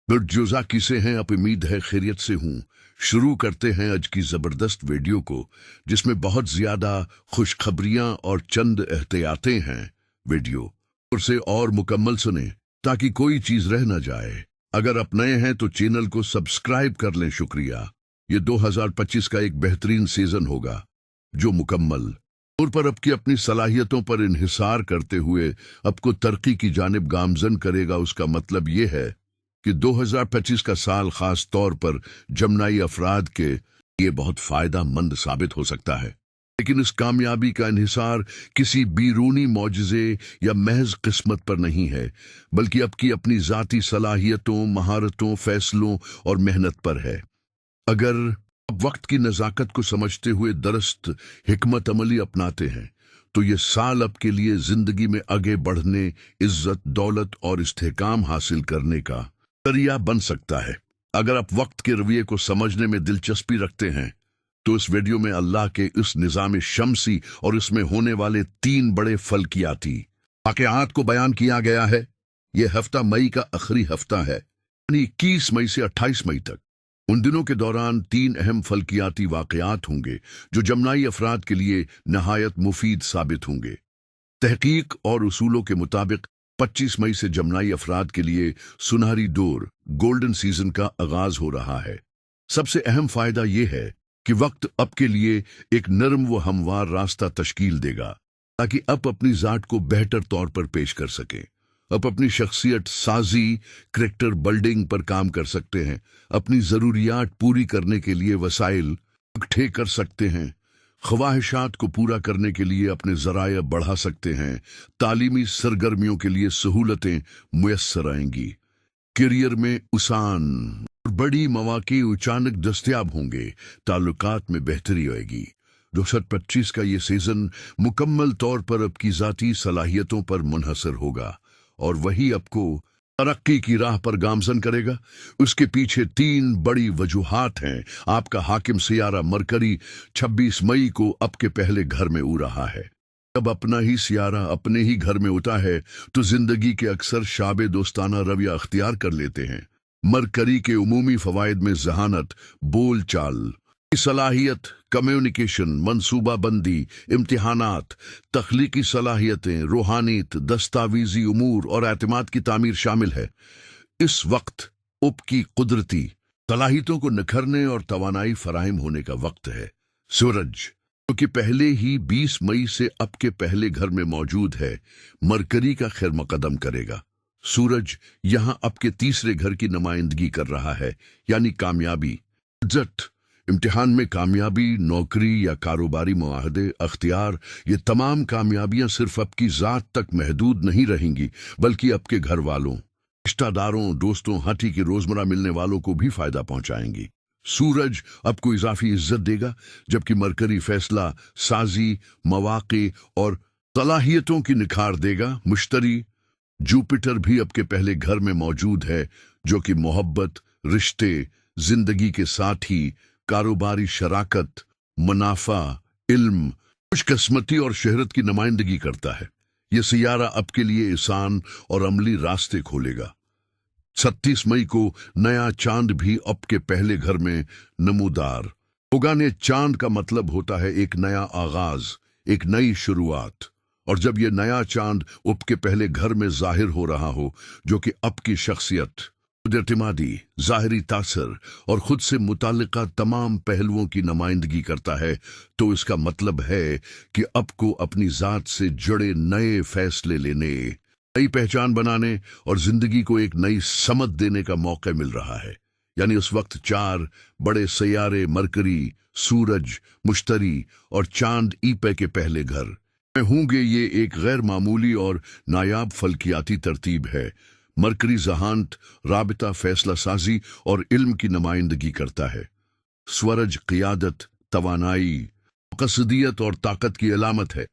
जुज़ा किसे हैं, आप उम्मीद है खैरियत से हूँ। शुरू करते हैं आज की ज़बरदस्त वीडियो को, जिसमें बहुत ज़्यादा खुशखबरियाँ और चंद एहतियातें हैं। वीडियो से और मुकम्मल सुने ताकि कोई चीज़ रह न जाए। अगर आप नए हैं तो चैनल को सब्सक्राइब कर लें। शुक्रिया। ये 2025 का एक बेहतरीन सीज़न होगा जो मुकम्मल तौर पर आपकी अपनी सलाहियतों पर इन्हिसार करते हुए आपको तरक्की की जानिब गामजन करेगा। उसका मतलब ये है कि 2025 का साल खास तौर पर जमनाई अफराद के लिए बहुत फायदा मंद साबित हो सकता है, लेकिन इस कामयाबी का इन्हिसार किसी बीरूनी मौजज़े या महज किस्मत पर नहीं है, बल्कि आपकी अपनी ज़ाती सलाहियतों, महारतों, फैसलों और मेहनत पर है। अगर आप वक्त की नज़ाकत को समझते हुए दरस्त हिकमत अमली अपनाते हैं तो ये साल आपके लिए ज़िंदगी में आगे बढ़ने, इज्जत, दौलत और इस्तेहकाम हासिल करने का जरिया बन सकता है। अगर आप वक्त के रवैये को समझने में दिलचस्पी रखते हैं तो इस वीडियो में अल्लाह के इस निज़ाम शमसी और इसमें होने वाले 3 बड़े फल्कियाती वाक़यात को बयान किया गया है। यह हफ्ता मई का आखिरी हफ्ता है, यानी 21 मई से 28 मई तक। उन दिनों के दौरान 3 अहम फल्कियाती वाक़यात होंगे जो जमनाई अफराद के लिए नहायत मुफीद साबित होंगे। तहकीक और उसूलों के मुताबिक 25 मई से जमनाई अफराद के लिए सुनहरी दौर, गोल्डन सीजन का आगाज हो रहा है। सबसे अहम फायदा यह है कि वक्त आपके लिए एक नरम व हमवार रास्ता तश्कील देगा ताकि आप अपनी ज़ात को बेहतर तौर पर पेश कर सकें। आप अपनी शख्सियत साजी, करैक्टर बिल्डिंग पर काम कर सकते हैं, अपनी ज़रूरियात पूरी करने के लिए वसाइल इकट्ठे कर सकते हैं, ख्वाहिशात को पूरा करने के लिए अपने ज़राया बढ़ा सकते हैं, तालीमी सरगर्मियों के लिए सहूलतें मुयस्सर आएंगी, करियर में उसान और बड़ी मौक़े अचानक दस्तयाब होंगे, ताल्लुकात में बेहतरी आएगी। 2025 का ये सीज़न मुकम्मल तौर पर आपकी ज़ाती सलाहियतों पर मुनहसर होगा और वही आपको तरक्की की राह पर गामजन करेगा। उसके पीछे 3 बड़ी वजूहात हैं। आपका हाकिम सियारा मरकरी 26 मई को आपके पहले घर में उड़ रहा है। जब अपना ही सियारा अपने ही घर में उठा है तो जिंदगी के अक्सर शाबे दोस्ताना रवैया अख्तियार कर लेते हैं। मरकरी के उमूमी फवायद में जहानत, बोल चाल, सलाहियत, कम्युनिकेशन, मंसूबाबंदी, इम्तिहानात, तख्लीकी सलाहियतें, रूहानियत, दस्तावेजी उमूर और एतमाद की तामीर शामिल है। इस वक्त आपकी कुदरती सलाहियतों को निखरने और तवानाई फराहम होने का वक्त है। सूरज, जो कि पहले ही 20 मई से आपके पहले घर में मौजूद है, मरकरी का खैर मकदम करेगा। सूरज यहाँ आपके तीसरे घर की नुमाइंदगी कर रहा है, यानी कामयाबी, इज्जत, इम्तिहान में कामयाबी, नौकरी या कारोबारी मुआहदे, अख्तियार। ये तमाम कामयाबियां सिर्फ आपकी ज़ात तक महदूद नहीं रहेंगी, बल्कि आपके घर वालों, रिश्तेदारों, दोस्तों, हाथी के रोज़मर्रा मिलने वालों को भी फ़ायदा पहुंचाएंगी। सूरज आपको इजाफी इज्जत देगा, जबकि मरकरी फैसला साजी, मौक़े और सलाहियतों की निखार देगा। मुश्तरी, जुपिटर भी आपके पहले घर में मौजूद है, जो कि मोहब्बत, रिश्ते, जिंदगी के साथी, कारोबारी शराकत, मुनाफा, इल्म, खुशकिस्मती और शहरत की नुमाइंदगी करता है। यह सियारा आपके लिए आसान और अमली रास्ते खोलेगा। 36 मई को नया चांद भी आपके पहले घर में नमूदार होगा। ने चांद का मतलब होता है एक नया आगाज, एक नई शुरुआत, और जब यह नया चांद आपके पहले घर में जाहिर हो रहा हो, जो कि आपकी शख्सियत, एतमादी, ज़ाहिरी तासर और खुद से मुताल्लिका तमाम पहलुओं की नुमाइंदगी करता है, तो इसका मतलब है कि आपको अपनी ज़ात से जुड़े नए फैसले लेने, नई पहचान बनाने और ज़िंदगी को एक नई समझ देने का मौका मिल रहा है। यानी उस वक्त 4 बड़े सैयारे मरकरी, सूरज, मुश्तरी और चांद ईपे के पहले घर में होंगे। ये एक गैर मामूली और नायाब फल्कियाती तरतीब है। मरकरी जहानत, राबिता, फैसला साजी और इल्म की नुमाइंदगी करता है। सूरज क़ियादत, तवानाई, मक़सदियत और ताकत की अलामत है।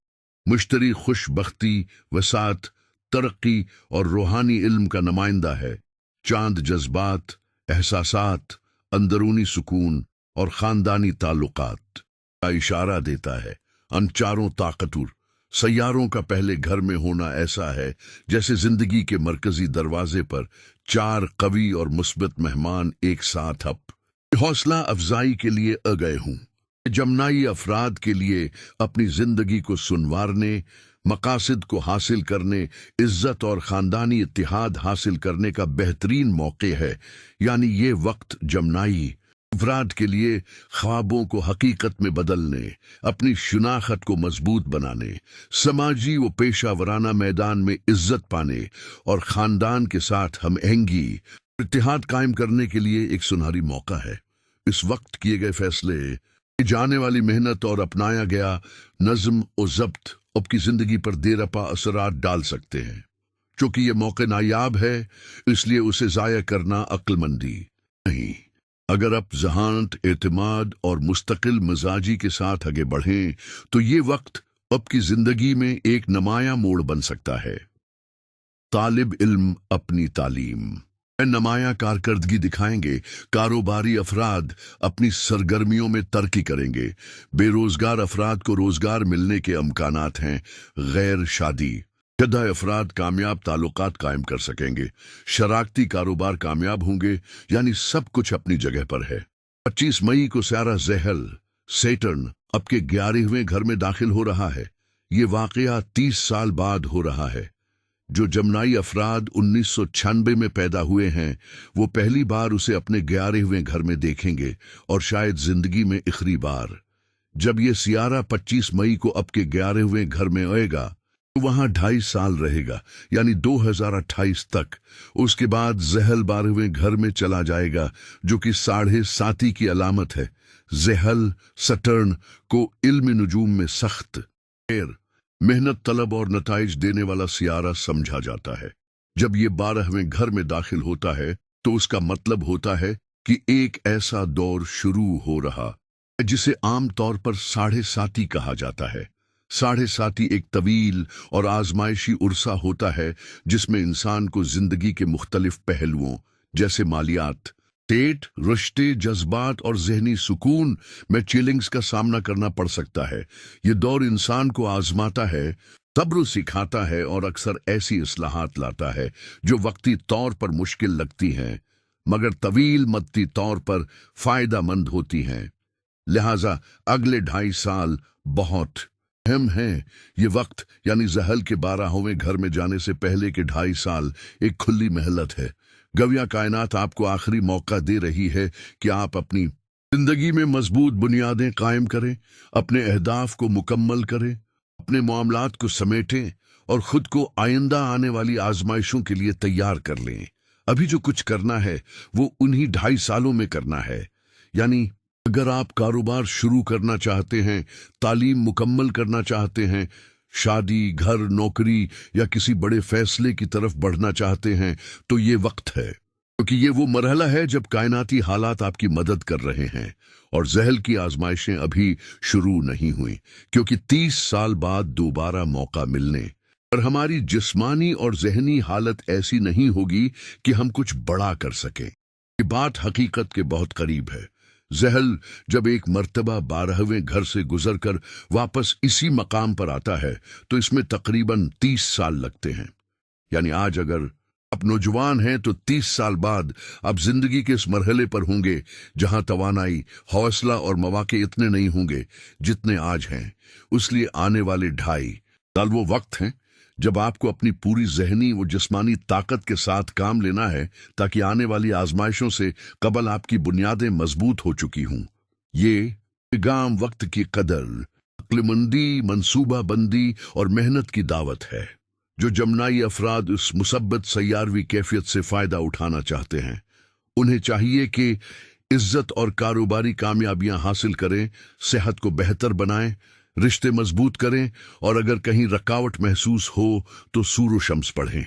मुश्तरी खुशबख्ती, वसात, तरक्की और रूहानी इल्म का नुमाइंदा है। चांद जज्बात, एहसासात, अंदरूनी सुकून और ख़ानदानी ताल्लुकात का इशारा देता है। अन चारों ताकतवर सैयारों का पहले घर में होना ऐसा है जैसे जिंदगी के मरकजी दरवाजे पर 4 कवी और मुस्बत मेहमान एक साथ अब हौसला अफजाई के लिए आ गए हूँ। जमनाई अफराद के लिए अपनी जिंदगी को सुनवारने, मकासद को हासिल करने, इज्जत और ख़ानदानी इत्तिहाद हासिल करने का बेहतरीन मौके है। यानी ये वक्त जमनाई अफराद के लिए ख्वाबों को हकीकत में बदलने, अपनी शनाख्त को मजबूत बनाने, समाजी व पेशा वराना मैदान में इज्जत पाने और ख़ानदान के साथ हम आहंगी इत्तिहाद कायम करने के लिए एक सुनहरी मौका है। इस वक्त किए गए फैसले, जाने वाली मेहनत और अपनाया गया नज्म और ज़ब्त आपकी ज़िंदगी पर देरपा असरात डाल सकते हैं। चूँकि ये मौका नायाब है, इसलिए उसे ज़ाया करना अक्लमंदी नहीं। अगर आप जहानत, एतमाद और मुस्तकिल मिजाजी के साथ आगे बढ़ें तो ये वक्त आपकी ज़िंदगी में एक नमाया मोड़ बन सकता है। तालिब इल्म अपनी तालीम नमाया कारकर्दगी दिखाएंगे, कारोबारी अफराद अपनी सरगर्मियों में तरक्की करेंगे, बेरोजगार अफराद को रोजगार मिलने के अमकानात हैं, गैर शादी शुदा अफराद कामयाब ताल्लुकात कायम कर सकेंगे, शराकती कारोबार कामयाब होंगे। यानी सब कुछ अपनी जगह पर है। 25 मई को सारा ज़हल सैटर्न आपके 11वें घर में दाखिल हो रहा है। ये वाकया 30 साल बाद हो रहा है। जो जमनाई अफराद 1996 में पैदा हुए हैं वो पहली बार उसे अपने 11वें घर में देखेंगे और शायद जिंदगी में आखिरी बार। जब ये सियारा 25 मई को आपके 11वें घर में आएगा तो वहां 2.5 साल रहेगा, यानी 2028 तक। उसके बाद ज़हल 12वें घर में चला जाएगा, जो कि 7.5 की अलामत है। ज़हल सटर्न को इल्म नुजूम में सख्त, मेहनत तलब और नताइज देने वाला सियारा समझा जाता है। जब ये 12वें घर में दाखिल होता है तो उसका मतलब होता है कि एक ऐसा दौर शुरू हो रहा है जिसे आम तौर पर 7.5 कहा जाता है। 7.5 एक तवील और आजमाइशी उर्सा होता है जिसमें इंसान को जिंदगी के मुख्तलिफ पहलुओं जैसे मालियात, टेट, रिश्ते, जज्बात और जहनी सुकून में चैलेंज का सामना करना पड़ सकता है। ये दौर इंसान को आजमाता है, सब्र सिखाता है और अक्सर ऐसी इस्लाहात लाता है जो वक्ती तौर पर मुश्किल लगती हैं मगर तवील मद्दी तौर पर फायदा मंद होती हैं। लिहाजा अगले 2.5 साल बहुत अहम हैं। ये वक्त यानी ज़हल के 12वें घर में जाने से पहले के 2.5 साल एक खुली महलत है। गविया कायनात आपको आखिरी मौका दे रही है कि आप अपनी जिंदगी में मजबूत बुनियादें कायम करें, अपने अहदाफ को मुकम्मल करें, अपने मामलात को समेटें और खुद को आइंदा आने वाली आजमाइशों के लिए तैयार कर लें। अभी जो कुछ करना है वो उन्हीं 2.5 सालों में करना है। यानी अगर आप कारोबार शुरू करना चाहते हैं, तालीम मुकम्मल करना चाहते हैं, शादी, घर, नौकरी या किसी बड़े फैसले की तरफ बढ़ना चाहते हैं तो ये वक्त है, क्योंकि ये वो मरहला है जब कायनाती हालात आपकी मदद कर रहे हैं और ज़हल की आजमाइशें अभी शुरू नहीं हुई, क्योंकि 30 साल बाद दोबारा मौका मिलने पर हमारी जिस्मानी और जहनी हालत ऐसी नहीं होगी कि हम कुछ बड़ा कर सकें। ये बात हकीकत के बहुत करीब है। ज़हल जब एक मर्तबा 12वें घर से गुजरकर वापस इसी मकाम पर आता है तो इसमें तकरीबन 30 साल लगते हैं। यानी आज अगर आप नौजवान हैं तो 30 साल बाद आप जिंदगी के इस मरहले पर होंगे जहां तवानाई, हौसला और मौके इतने नहीं होंगे जितने आज हैं। इसलिए आने वाले 2.5 साल वो वक्त हैं जब आपको अपनी पूरी जहनी व जिस्मानी ताकत के साथ काम लेना है ताकि आने वाली आजमाइशों से कबल आपकी बुनियादें मजबूत हो चुकी हों। ये गाम वक्त की कदर, अक्लमंदी, मंसूबा बंदी और मेहनत की दावत है। जो जमनाई अफराद इस मुसब्बत सैयारवी कैफियत से फ़ायदा उठाना चाहते हैं उन्हें चाहिए कि इज्जत और कारोबारी कामयाबियां हासिल करें, सेहत को बेहतर बनाएं, रिश्ते मजबूत करें और अगर कहीं रकावट महसूस हो तो सूर व शम्स पढ़ें।